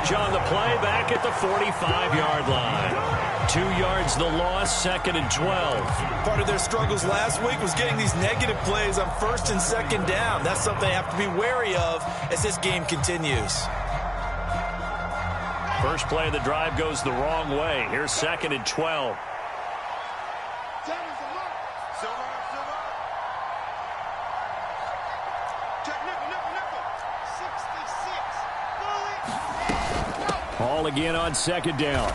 yardage on the play back at the 45-yard line. 2 yards the loss, 2nd and 12. Part of their struggles last week was getting these negative plays on 1st and 2nd down. That's something they have to be wary of as this game continues. First play of the drive goes the wrong way. Here's 2nd and 12. Ball again on 2nd down.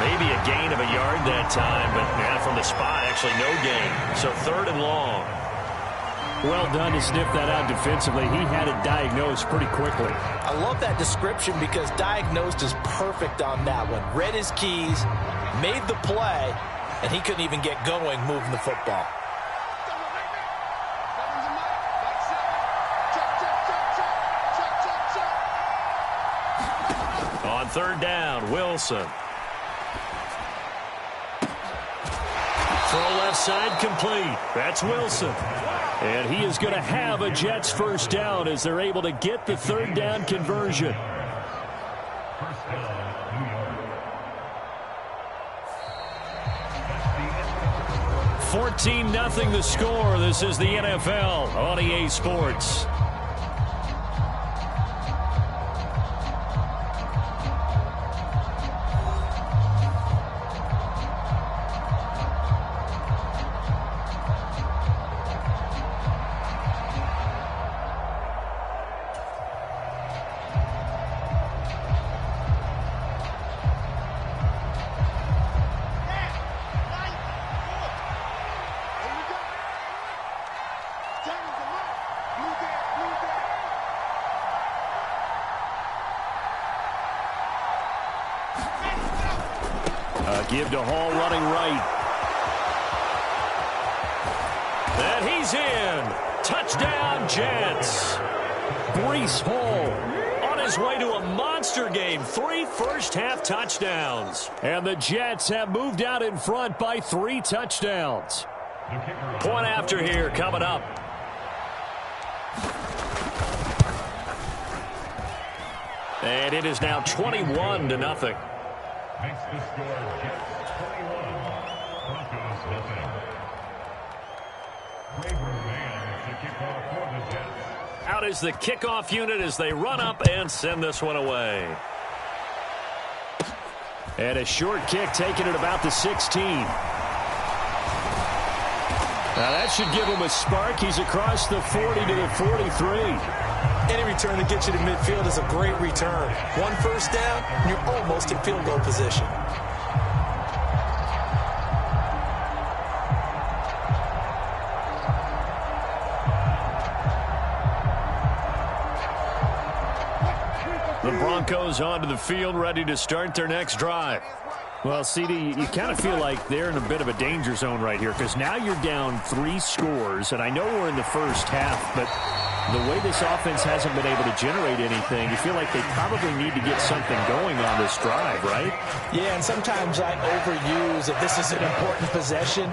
Maybe a gain of a yard that time, but from the spot, actually no gain. So 3rd and long. Well done to sniff that out defensively. He had it diagnosed pretty quickly. I love that description because diagnosed is perfect on that one. Read his keys, made the play, and he couldn't even get going moving the football. On 3rd down, Wilson. Throw left side complete. That's Wilson. And he is going to have a Jets first down as they're able to get the 3rd down conversion. 14-0 the score. This is the NFL on EA Sports. Give to Hall running right. And he's in. Touchdown, Jets. Breece Hall on his way to a monster game. 3 first-half touchdowns. And the Jets have moved out in front by 3 touchdowns. Point after here coming up. And it is now 21-0. Makes the score Jets 21, Broncos nothing. Braverman to kick off for the Jets. Out is the kickoff unit as they run up and send this one away. And a short kick taken at about the 16. Now that should give him a spark. He's across the 40 to the 43. Any return that gets you to midfield is a great return. 1 first down, you're almost in field goal position. The Broncos onto the field, ready to start their next drive. Well, CD, you kind of feel like they're in a bit of a danger zone right here because now you're down 3 scores, and I know we're in the first half, but the way this offense hasn't been able to generate anything, you feel like they probably need to get something going on this drive, right? Yeah, and sometimes I overuse that this is an important possession,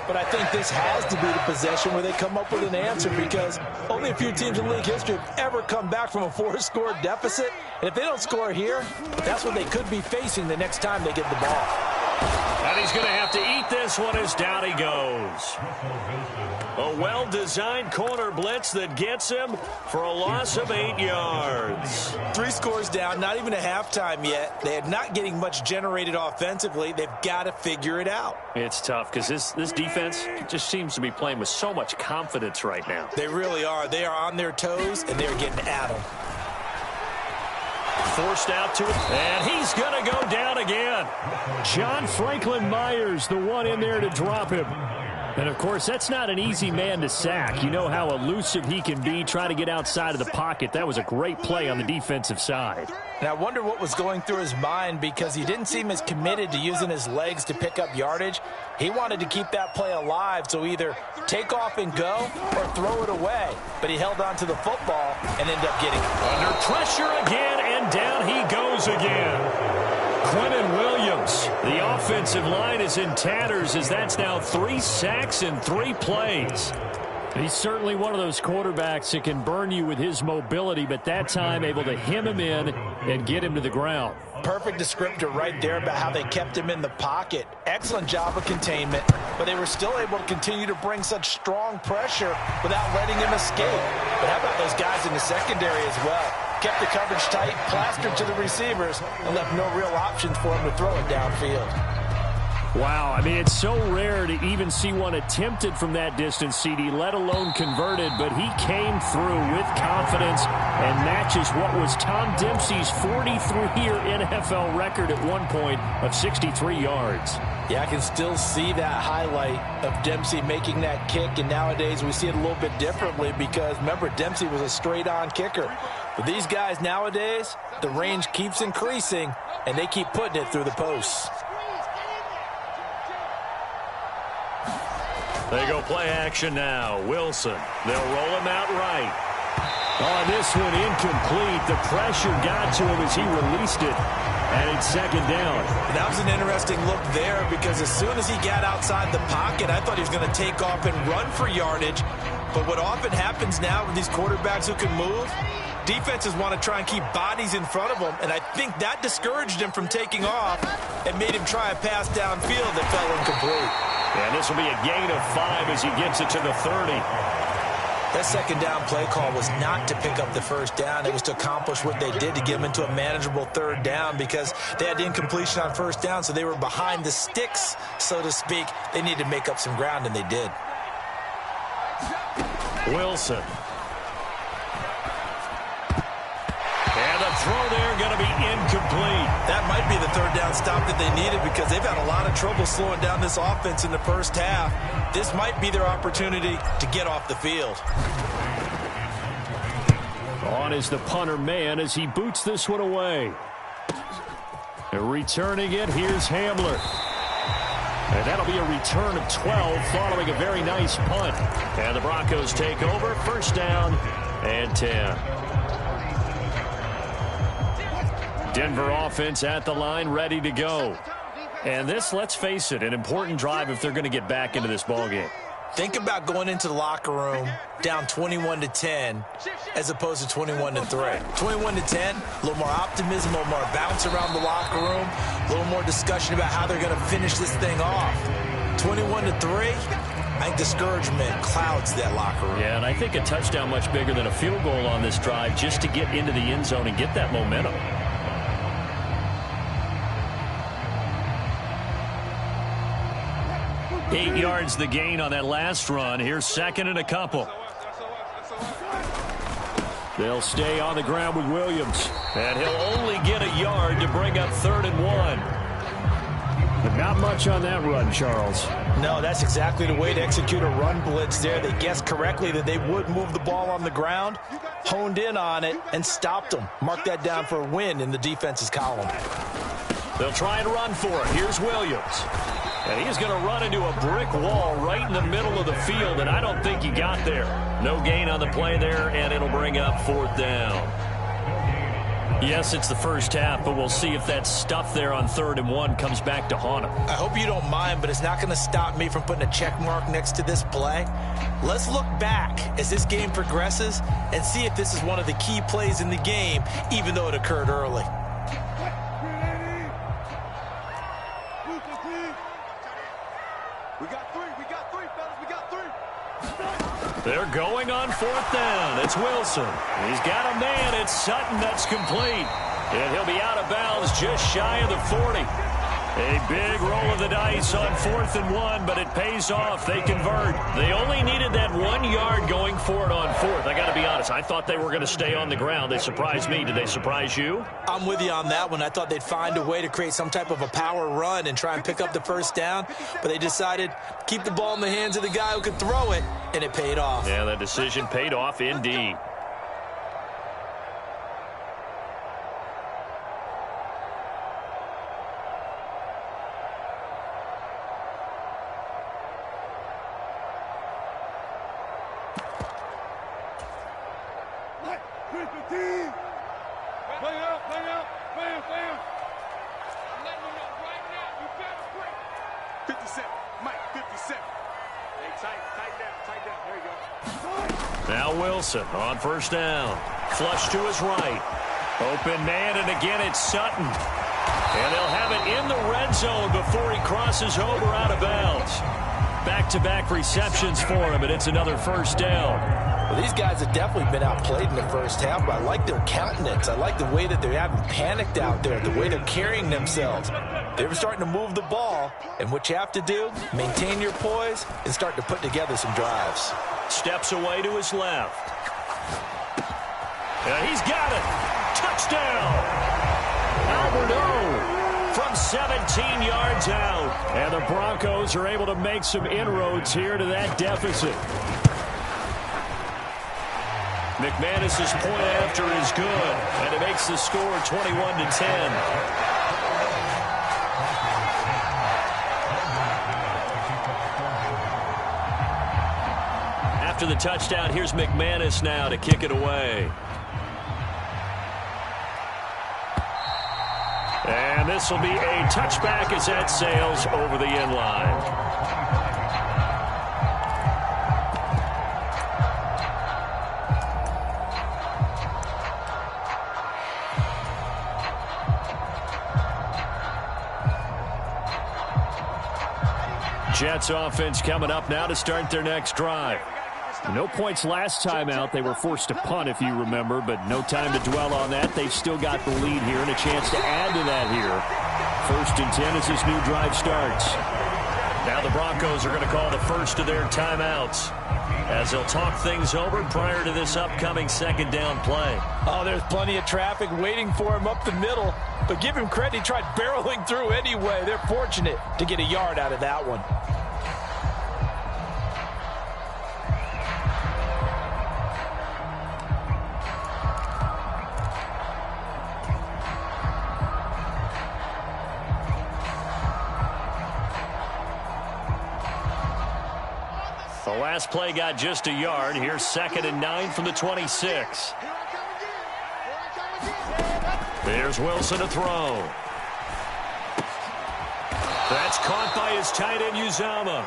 but I think this has to be the possession where they come up with an answer because only a few teams in league history have ever come back from a 4-score deficit, and if they don't score here, that's what they could be facing the next time they get the ball. And he's going to have to eat this one as down he goes. A well-designed corner blitz that gets him for a loss of 8 yards. 3 scores down, not even a halftime yet. They're not getting much generated offensively. They've got to figure it out. It's tough because this defense just seems to be playing with so much confidence right now. They really are. They are on their toes, and they're getting at them. Forced out to it, and he's going to go down again. John Franklin Myers, the one in there to drop him. And, of course, that's not an easy man to sack. You know how elusive he can be, try to get outside of the pocket. That was a great play on the defensive side. And I wonder what was going through his mind because he didn't seem as committed to using his legs to pick up yardage. He wanted to keep that play alive, so either take off and go or throw it away. But he held on to the football and ended up getting it. Under pressure again, and down he goes again. Quentin Williams, the offensive line is in tatters as that's now 3 sacks in 3 plays. He's certainly one of those quarterbacks that can burn you with his mobility, but that time able to hem him in and get him to the ground. Perfect descriptor right there about how they kept him in the pocket. Excellent job of containment, but they were still able to continue to bring such strong pressure without letting him escape. But how about those guys in the secondary as well? Kept the coverage tight, plastered to the receivers, and left no real options for him to throw it downfield. Wow, I mean, it's so rare to even see one attempted from that distance, CD, let alone converted, but he came through with confidence and matches what was Tom Dempsey's 43-year NFL record at one point of 63 yards. Yeah, I can still see that highlight of Dempsey making that kick, and nowadays we see it a little bit differently because, remember, Dempsey was a straight-on kicker. But these guys nowadays, the range keeps increasing, and they keep putting it through the posts. They go play action now. Wilson. They'll roll him out right. On this one, incomplete. The pressure got to him as he released it. And it's second down. That was an interesting look there because as soon as he got outside the pocket, I thought he was going to take off and run for yardage. But what often happens now with these quarterbacks who can move, defenses want to try and keep bodies in front of them, and I think that discouraged him from taking off and made him try a pass downfield that fell incomplete. And this will be a gain of 5 as he gets it to the 30. That second down play call was not to pick up the first down. It was to accomplish what they did to get them into a manageable third down because they had incompletion on first down, so they were behind the sticks, so to speak. They needed to make up some ground, and they did. Wilson. And the throw there going to be incomplete. That might be the third down stop that they needed because they've had a lot of trouble slowing down this offense in the first half. This might be their opportunity to get off the field. On is the punter man as he boots this one away. And returning it, here's Hamler. And that'll be a return of 12 following a very nice punt. And the Broncos take over. First down and 10. Denver offense at the line, ready to go. And this, let's face it, an important drive if they're going to get back into this ballgame. Think about going into the locker room down 21-10 as opposed to 21-3. 21-10, a little more optimism, a little more bounce around the locker room, a little more discussion about how they're going to finish this thing off. 21-3, I think discouragement clouds that locker room. Yeah, and I think a touchdown much bigger than a field goal on this drive just to get into the end zone and get that momentum. 8 yards the gain on that last run. Here's second and a couple. They'll stay on the ground with Williams. And he'll only get a yard to bring up 3rd and 1. But not much on that run, Charles. No, that's exactly the way to execute a run blitz there. They guessed correctly that they would move the ball on the ground, honed in on it, and stopped them. Mark that down for a win in the defense's column. They'll try and run for it. Here's Williams. And he's going to run into a brick wall right in the middle of the field, and I don't think he got there. No gain on the play there, and it'll bring up 4th down. Yes, it's the first half, but we'll see if that stuff there on 3rd and 1 comes back to haunt him. I hope you don't mind, but it's not going to stop me from putting a check mark next to this play. Let's look back as this game progresses and see if this is one of the key plays in the game, even though it occurred early. They're going on 4th down. It's Wilson. He's got a man. It's Sutton. That's complete. And he'll be out of bounds just shy of the 40. A big roll of the dice on 4th and 1, but it pays off. They convert. They only needed that 1 yard going for it on 4th. I got to be honest. I thought they were going to stay on the ground. They surprised me. Did they surprise you? I'm with you on that one. I thought they'd find a way to create some type of a power run and try and pick up the first down, but they decided to keep the ball in the hands of the guy who could throw it, and it paid off. Yeah, that decision paid off indeed. Now Wilson on first down. Flush to his right. Open man, and again it's Sutton. And they'll have it in the red zone before he crosses over out of bounds. Back-to-back receptions for him, and it's another first down. Well, these guys have definitely been outplayed in the first half, but I like their countenance. I like the way that they haven't panicked out there, the way they're carrying themselves. They're starting to move the ball, and what you have to do, maintain your poise and start to put together some drives. Steps away to his left. And he's got it. Touchdown. Alberto from 17 yards out. And the Broncos are able to make some inroads here to that deficit. McManus's point after is good, and it makes the score 21-10. After the touchdown, here's McManus now to kick it away. And this will be a touchback as that sails over the end line. Jets offense coming up now to start their next drive. No points last time out. They were forced to punt, if you remember, but no time to dwell on that. They've still got the lead here and a chance to add to that here. 1st and 10 as this new drive starts. Now the Broncos are going to call the first of their timeouts as they'll talk things over prior to this upcoming second down play. Oh, there's plenty of traffic waiting for him up the middle, but give him credit. He tried barreling through anyway. They're fortunate to get a yard out of that one. The last play got just a yard. Here's 2nd and 9 from the 26. There's Wilson to throw. That's caught by his tight end, Uzama.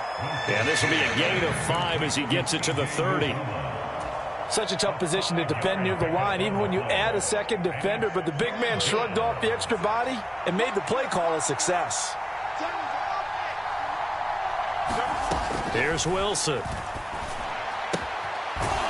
And this will be a gain of 5 as he gets it to the 30. Such a tough position to defend near the line, even when you add a second defender, but the big man shrugged off the extra body and made the play call a success. Here's Wilson.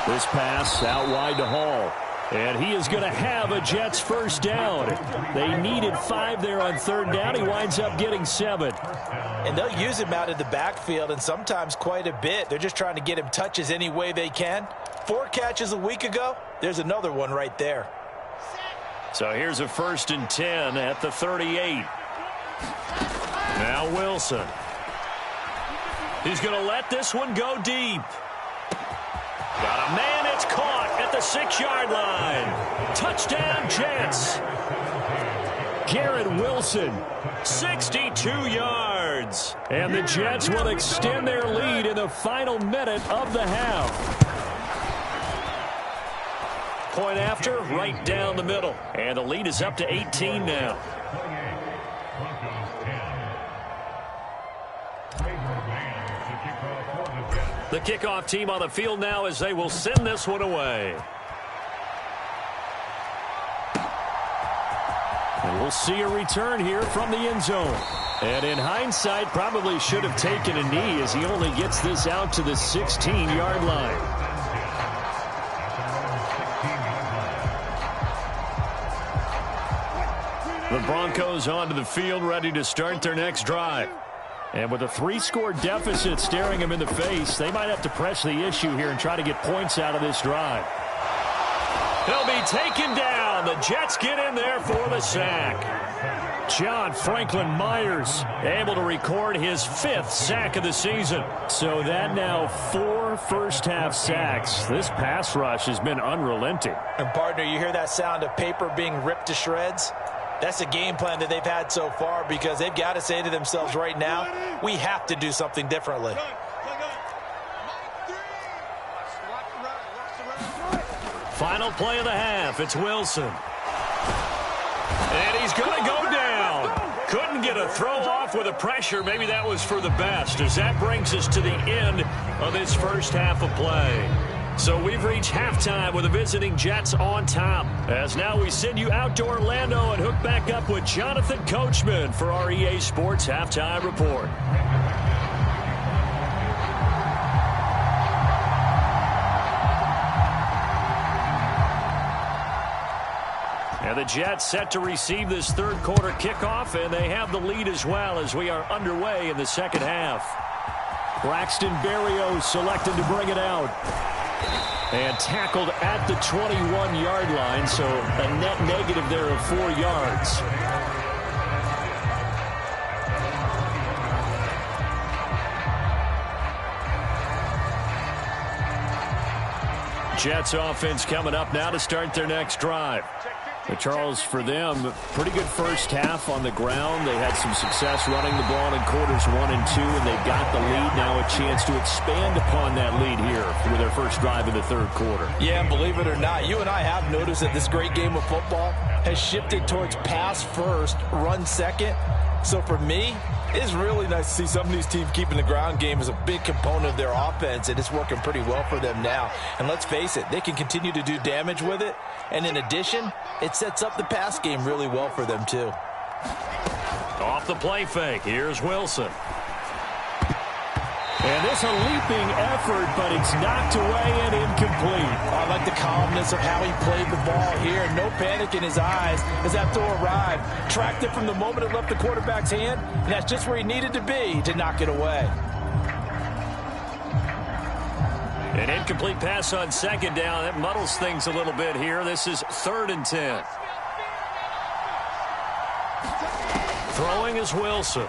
This pass out wide to Hall. And he is going to have a Jets first down. They needed 5 there on 3rd down. He winds up getting 7. And they'll use him out of the backfield, and sometimes quite a bit. They're just trying to get him touches any way they can. 4 catches a week ago. There's another one right there. So here's a 1st and 10 at the 38. Now Wilson. He's going to let this one go deep. Got a man, it's caught at the 6-yard line. Touchdown, Jets. Garrett Wilson. 62 yards. And the Jets will extend their lead in the final minute of the half. Point after, right down the middle. And the lead is up to 18 now. The kickoff team on the field now as they will send this one away. And we'll see a return here from the end zone. And in hindsight, probably should have taken a knee as he only gets this out to the 16-yard line. The Broncos onto the field ready to start their next drive. And with a 3-score deficit staring him in the face, they might have to press the issue here and try to get points out of this drive. He'll be taken down. The Jets get in there for the sack. John Franklin Myers able to record his 5th sack of the season. So that now 4 first-half sacks. This pass rush has been unrelenting. And partner, you hear that sound of paper being ripped to shreds? That's a game plan that they've had so far because they've got to say to themselves right now, we have to do something differently. Final play of the half. It's Wilson. And he's going to go down. Couldn't get a throw off with a pressure. Maybe that was for the best, as that brings us to the end of this first half of play. So we've reached halftime with the visiting Jets on top. As now we send you out to Orlando and hook back up with Jonathan Coachman for our EA Sports Halftime Report. And the Jets set to receive this third quarter kickoff, and they have the lead as well as we are underway in the second half. Braxton Berrios selected to bring it out. And tackled at the 21-yard line, so a net negative there of 4 yards. Jets offense coming up now to start their next drive. Charles, for them, pretty good first half on the ground. They had some success running the ball in quarters 1 and 2, and they've got the lead. Now a chance to expand upon that lead here with their first drive in the third quarter. Yeah, and believe it or not, you and I have noticed that this great game of football has shifted towards pass first, run second. So for me, it's really nice to see some of these teams keeping the ground game as a big component of their offense, and it's working pretty well for them now. And let's face it, they can continue to do damage with it. And in addition, it sets up the pass game really well for them, too. Off the play fake, here's Wilson. And this a leaping effort, but it's knocked away and incomplete. I like the calmness of how he played the ball here. No panic in his eyes as that throw arrived. Tracked it from the moment it left the quarterback's hand, and that's just where he needed to be to knock it away. An incomplete pass on second down. That muddles things a little bit here. This is 3rd and 10. Throwing is Wilson.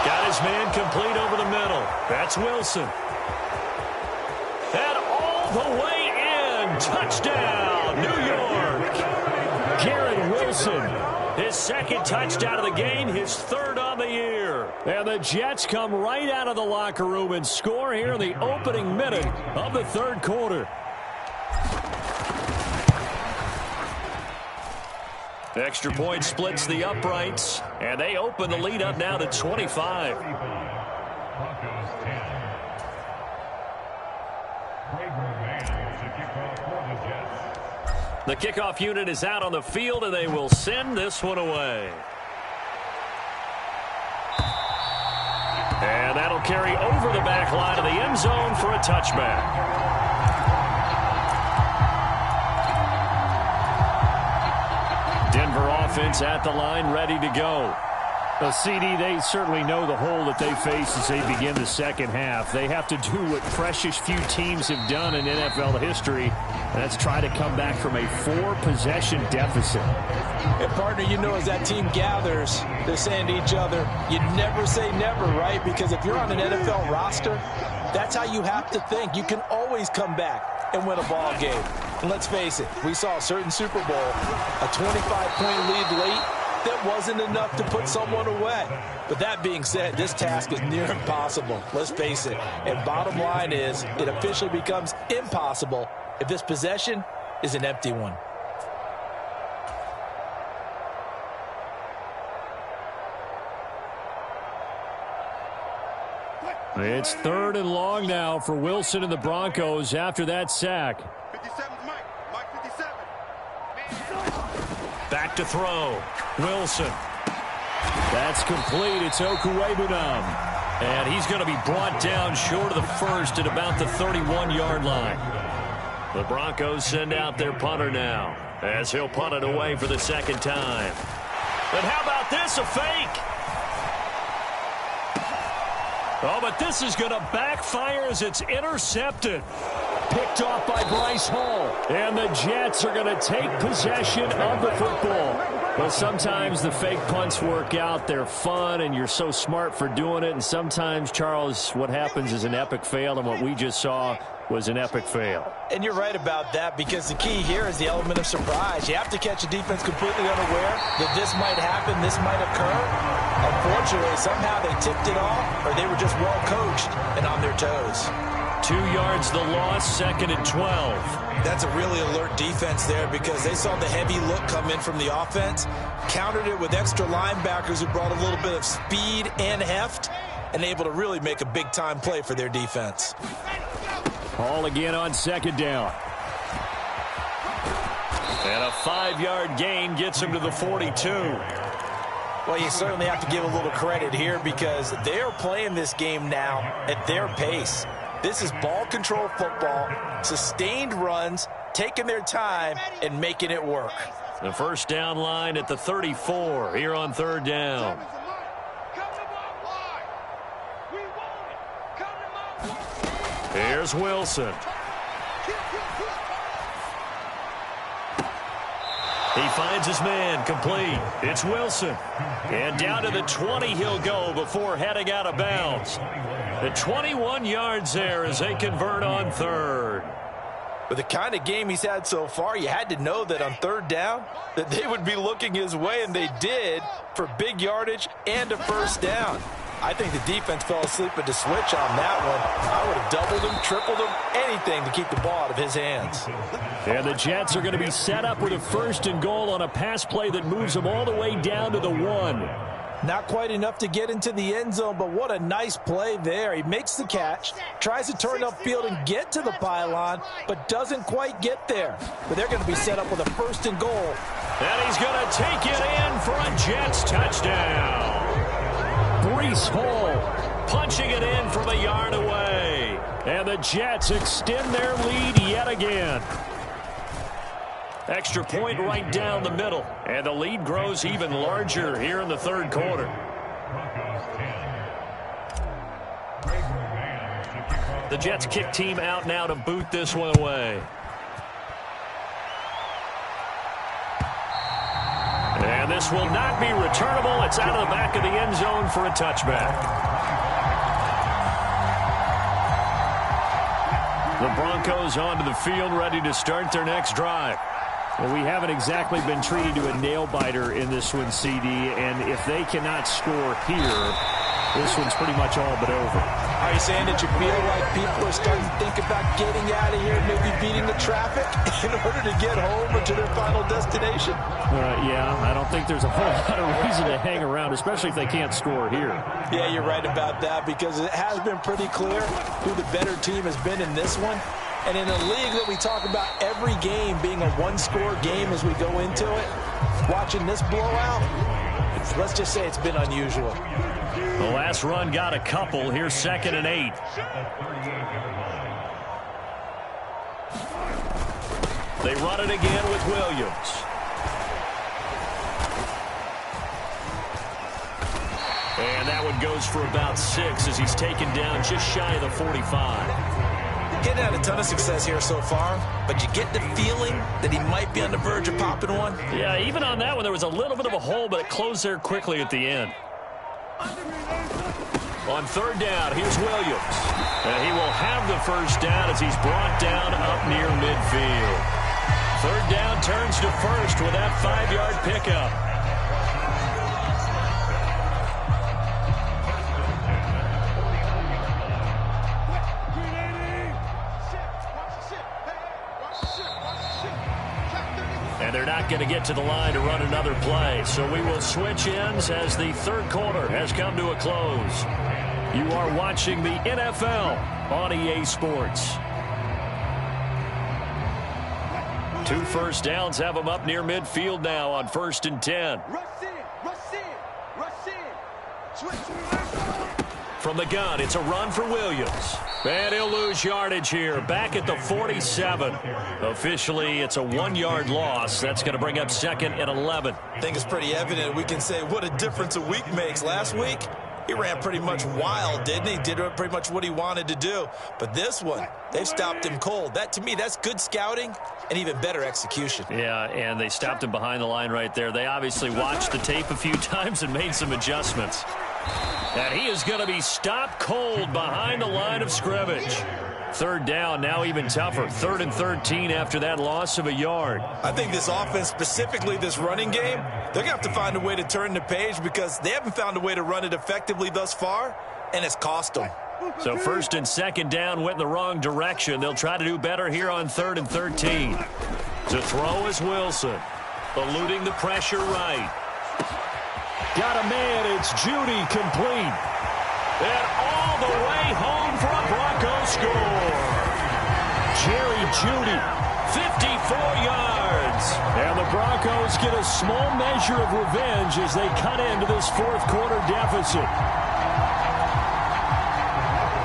Got his man complete over the middle. That's Wilson. And all the way in. Touchdown, New York. Garrett Wilson. His second touchdown of the game, his 3rd on the year. And the Jets come right out of the locker room and score here in the opening minute of the third quarter. Extra point splits the uprights, and they open the lead up now to 25. The kickoff unit is out on the field, and they will send this one away. And that'll carry over the back line of the end zone for a touchback. Denver offense at the line, ready to go. Well, CD, they certainly know the hole that they face as they begin the second half. They have to do what precious few teams have done in NFL history, and that's try to come back from a 4-possession deficit. And, partner, you know, as that team gathers, they're saying to each other, you never say never, right? Because if you're on an NFL roster, that's how you have to think. You can always come back and win a ball game. And let's face it, we saw a certain Super Bowl, a 25-point lead late, that wasn't enough to put someone away. But that being said, this task is near impossible. Let's face it. And bottom line is, it officially becomes impossible if this possession is an empty one. It's 3rd and long now for Wilson and the Broncos after that sack. 57's Mike 57. Back to throw. Wilson. That's complete. It's Okuwebunam. And he's going to be brought down short of the first at about the 31-yard line. The Broncos send out their punter now as he'll punt it away for the second time. And how about this, a fake? Oh, but this is going to backfire as it's intercepted. Picked off by Bryce Hall. And the Jets are going to take possession of the football. Well, sometimes the fake punts work out. They're fun, and you're so smart for doing it. And sometimes, Charles, what happens is an epic fail, and what we just saw was an epic fail. And you're right about that, because the key here is the element of surprise. You have to catch a defense completely unaware that this might happen, this might occur. Unfortunately, somehow they tipped it off, or they were just well coached and on their toes. 2 yards the loss, 2nd and 12. That's a really alert defense there because they saw the heavy look come in from the offense, countered it with extra linebackers who brought a little bit of speed and heft, and able to really make a big-time play for their defense. Hall again on 2nd down. And a 5-yard gain gets him to the 42. Well, you certainly have to give a little credit here because they're playing this game now at their pace. This is ball control football, sustained runs, taking their time, and making it work. The first down line at the 34 here on 3rd down. Here's Wilson. He finds his man, complete. It's Wilson. And down to the 20 he'll go before heading out of bounds. The 21 yards there as they convert on 3rd. With the kind of game he's had so far, you had to know that on 3rd down that they would be looking his way, and they did, for big yardage and a first down. I think the defense fell asleep at the switch on that one. I would have doubled him, tripled him, anything to keep the ball out of his hands. And the Jets are going to be set up with a 1st and goal on a pass play that moves them all the way down to the 1. Not quite enough to get into the end zone, but what a nice play there. He makes the catch, tries to turn upfield and get to the pylon, but doesn't quite get there. But they're going to be set up with a 1st and goal. And he's going to take it in for a Jets touchdown. Brees Hall punching it in from a yard away. And the Jets extend their lead yet again. Extra point right down the middle. And the lead grows even larger here in the 3rd quarter. The Jets kick team out now to boot this one away. And this will not be returnable. It's out of the back of the end zone for a touchback. The Broncos onto the field, ready to start their next drive. Well, we haven't exactly been treated to a nail-biter in this one, CD, and if they cannot score here, this one's pretty much all but over. Are you saying that you feel like people are starting to think about getting out of here, maybe beating the traffic in order to get home or to their final destination? Yeah, I don't think there's a whole lot of reason to hang around, especially if they can't score here. Yeah, you're right about that because it has been pretty clear who the better team has been in this one. And in a league that we talk about every game being a one-score game as we go into it, watching this blowout, let's just say it's been unusual. The last run got a couple. Here's 2nd and 8. They run it again with Williams. And that one goes for about 6 as he's taken down just shy of the 45. Getting had a ton of success here so far, but you get the feeling that he might be on the verge of popping one. Yeah, even on that one, there was a little bit of a hole, but it closed there quickly at the end. On 3rd down, here's Williams. And he will have the first down as he's brought down up near midfield. 3rd down turns to 1st with that 5-yard pickup. And they're not going to get to the line to run another play. So we will switch ends as the 3rd quarter has come to a close. You are watching the NFL on EA Sports. 2 first downs have them up near midfield now on 1st and 10. From the gun, it's a run for Williams. And he'll lose yardage here, back at the 47. Officially, it's a 1-yard loss. That's going to bring up 2nd and 11. I think it's pretty evident. We can say what a difference a week makes. Last week, he ran pretty much wild, didn't he? Did pretty much what he wanted to do. But this one, they've stopped him cold. That, to me, that's good scouting and even better execution. Yeah, and they stopped him behind the line right there. They obviously watched the tape a few times and made some adjustments. And he is going to be stopped cold behind the line of scrimmage. 3rd down, now even tougher. 3rd and 13 after that loss of a yard. I think this offense, specifically this running game, they're going to have to find a way to turn the page because they haven't found a way to run it effectively thus far, and it's cost them. So first and second down went in the wrong direction. They'll try to do better here on 3rd and 13. To throw is Wilson. Eluding the pressure right. Got a man. It's Judy, complete. And all the way home for a Broncos score. Jerry Judy, 54 yards. And the Broncos get a small measure of revenge as they cut into this fourth quarter deficit.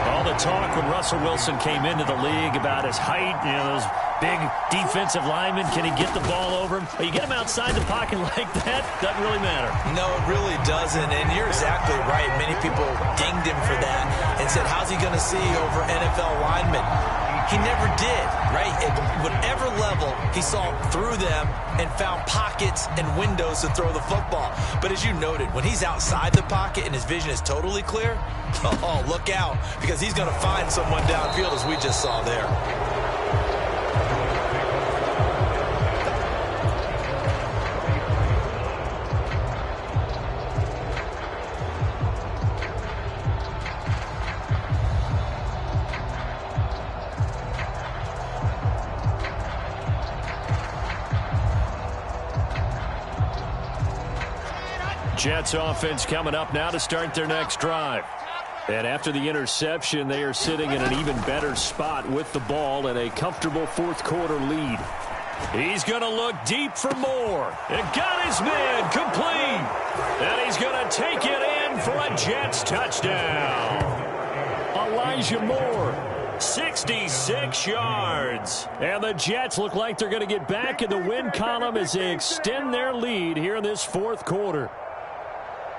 All the talk when Russell Wilson came into the league about his height, those big defensive linemen, can he get the ball over him? You get him outside the pocket like that, doesn't really matter. No, it really doesn't, and you're exactly right. Many people dinged him for that and said, how's he going to see over NFL linemen? He never did, right? At whatever level, he saw through them and found pockets and windows to throw the football. But as you noted, when he's outside the pocket and his vision is totally clear, oh, look out, because he's going to find someone downfield, as we just saw there. Jets offense coming up now to start their next drive. And after the interception, they are sitting in an even better spot with the ball and a comfortable fourth quarter lead. He's going to look deep for more. And got his man complete. And he's going to take it in for a Jets touchdown. Elijah Moore, 66 yards. And the Jets look like they're going to get back in the win column as they extend their lead here in this fourth quarter.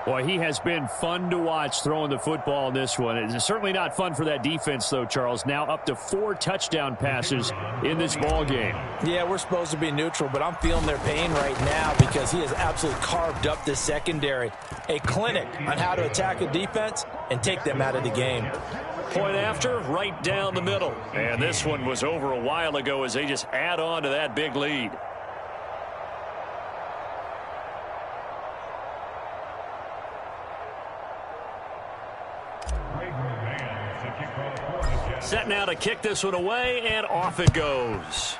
Boy, he has been fun to watch throwing the football in this one. It's certainly not fun for that defense, though, Charles. Now up to 4 touchdown passes in this ball game. Yeah, we're supposed to be neutral, but I'm feeling their pain right now because he has absolutely carved up this secondary. A clinic on how to attack a defense and take them out of the game. Point after, right down the middle. And this one was over a while ago as they just add on to that big lead. Set now to kick this one away, and off it goes.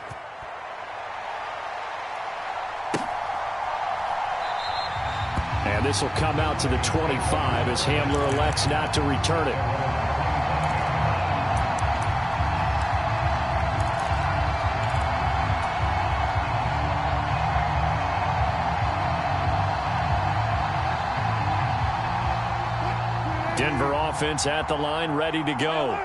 And this will come out to the 25 as Hamler elects not to return it. Denver offense at the line, ready to go.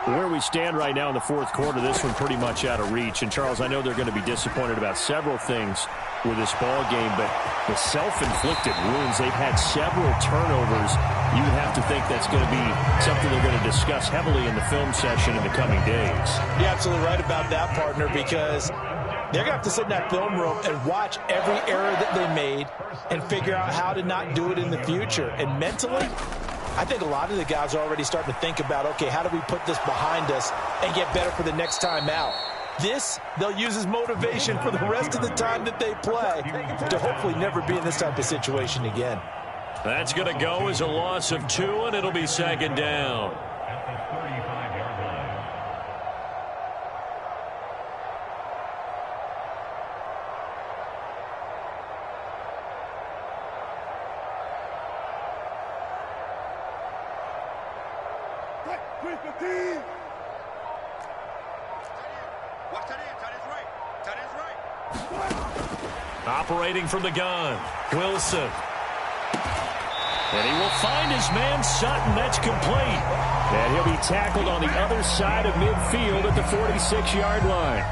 Where we stand right now in the fourth quarter, this one pretty much out of reach. And, Charles, I know they're going to be disappointed about several things with this ball game, but the self-inflicted wounds, they've had several turnovers. You would have to think that's going to be something they're going to discuss heavily in the film session in the coming days. You're absolutely right about that, partner, because they're going to have to sit in that film room and watch every error that they made and figure out how to not do it in the future. And mentally, I think a lot of the guys are already starting to think about, okay, how do we put this behind us and get better for the next time out? This, they'll use as motivation for the rest of the time that they play to hopefully never be in this type of situation again. That's going to go as a loss of 2, and it'll be second down. At the 35-yard line. Watch that in. Tight end's right. Tight end's right. Operating from the gun, Wilson. And he will find his man Sutton. That's complete. And he'll be tackled on the other side of midfield at the 46-yard line.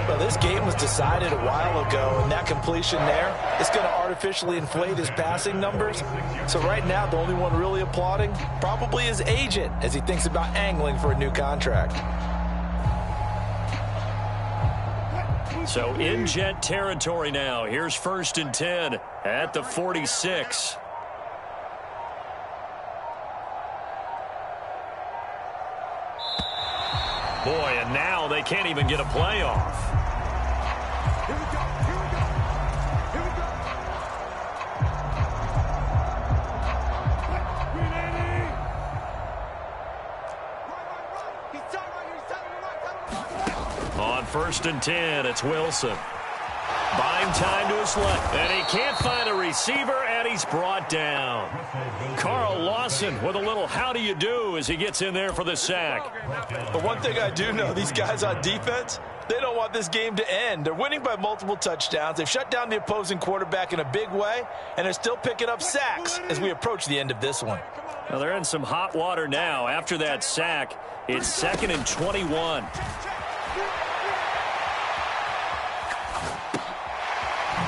Well, this game was decided a while ago, and that completion there is going to artificially inflate his passing numbers. So right now, the only one really applauding probably his agent as he thinks about angling for a new contract. So in Jet territory now. Here's 1st and 10 at the 46. Boy, and now they can't even get a play off. Here we go. Here we go. Here we go. 1st and 10. It's Wilson. Buying time to his left. And he can't find a receiver, and he's brought down. Carl Lawson with a little how do you do as he gets in there for the sack. But one thing I do know, these guys on defense, they don't want this game to end. They're winning by multiple touchdowns. They've shut down the opposing quarterback in a big way, and they're still picking up sacks as we approach the end of this one. Well, they're in some hot water now. After that sack, it's 2nd and 21.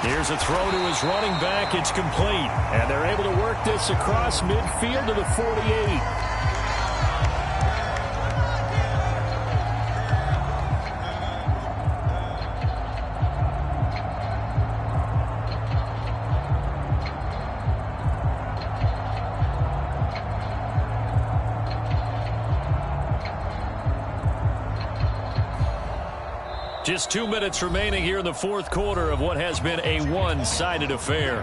Here's a throw to his running back. It's complete. And they're able to work this across midfield to the 48. Just 2 minutes remaining here in the 4th quarter of what has been a one-sided affair.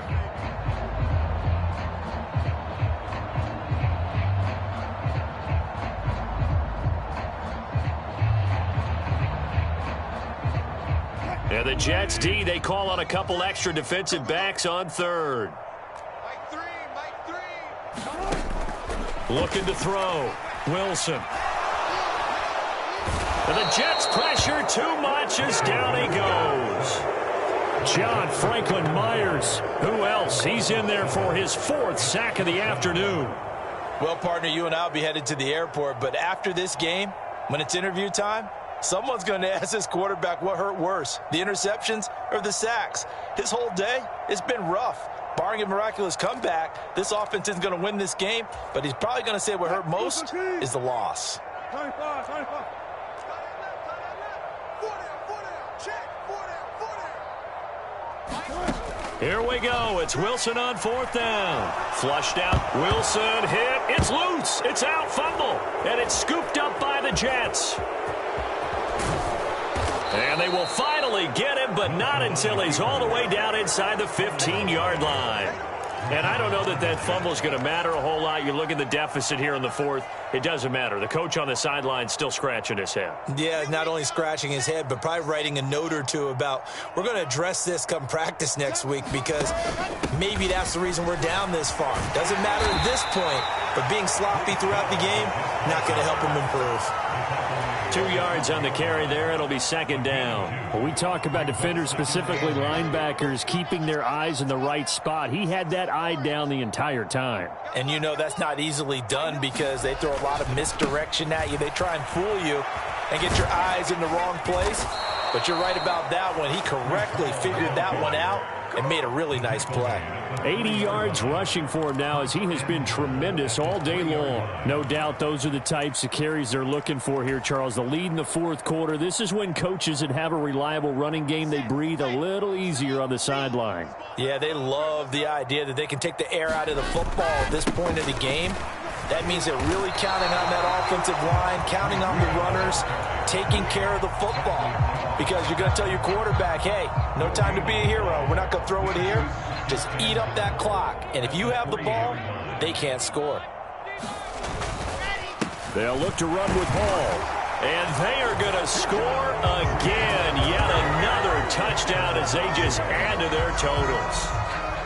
And the Jets D, they call on a couple extra defensive backs on 3rd. Looking to throw. Wilson. And the Jets pressure too much as down he goes. John Franklin Myers. Who else? He's in there for his 4th sack of the afternoon. Well, partner, you and I will be headed to the airport, but after this game, when it's interview time, someone's going to ask this quarterback what hurt worse, the interceptions or the sacks. His whole day, it's been rough. Barring a miraculous comeback, this offense isn't going to win this game, but he's probably going to say what hurt most is the loss. Here we go. It's Wilson on 4th down. Flushed out. Wilson hit. It's loose. It's out. Fumble. And it's scooped up by the Jets. And they will finally get him, but not until he's all the way down inside the 15-yard line. And I don't know that that fumble is going to matter a whole lot. You look at the deficit here in the 4th. It doesn't matter. The coach on the sideline still scratching his head. Yeah, not only scratching his head, but probably writing a note or two about we're going to address this come practice next week because maybe that's the reason we're down this far. Doesn't matter at this point, but being sloppy throughout the game, not going to help him improve. 2 yards on the carry there. It'll be 2nd down. Well, we talk about defenders, specifically linebackers, keeping their eyes in the right spot. He had that eye down the entire time. And you know that's not easily done because they throw a lot of misdirection at you. They try and fool you and get your eyes in the wrong place. But you're right about that one. He correctly figured that one out and made a really nice play. 80 yards rushing for him now as he has been tremendous all day long. No doubt those are the types of carries they're looking for here, Charles. The lead in the 4th quarter. This is when coaches that have a reliable running game, they breathe a little easier on the sideline. Yeah, they love the idea that they can take the air out of the football at this point of the game. That means they're really counting on that offensive line, counting on the runners, taking care of the football. Because you're going to tell your quarterback, hey, no time to be a hero. We're not going to throw it here. Just eat up that clock. And if you have the ball, they can't score. They'll look to run with Hall. And they are going to score again. Yet another touchdown as they just add to their totals.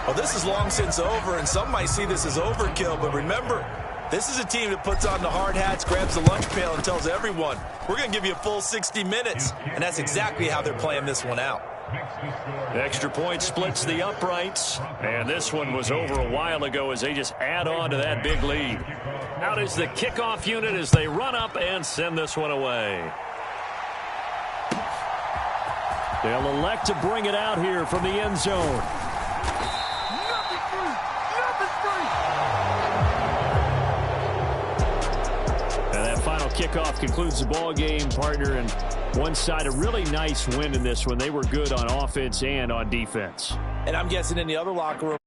Well, this is long since over, and some might see this as overkill. But remember, this is a team that puts on the hard hats, grabs the lunch pail, and tells everyone, we're going to give you a full 60 minutes. And that's exactly how they're playing this one out. Extra point splits the uprights. And this one was over a while ago as they just add on to that big lead. Out is the kickoff unit as they run up and send this one away. They'll elect to bring it out here from the end zone. Kickoff concludes the ball game, partner, and one side a really nice win in this one. They were good on offense and on defense. And I'm guessing in the other locker room.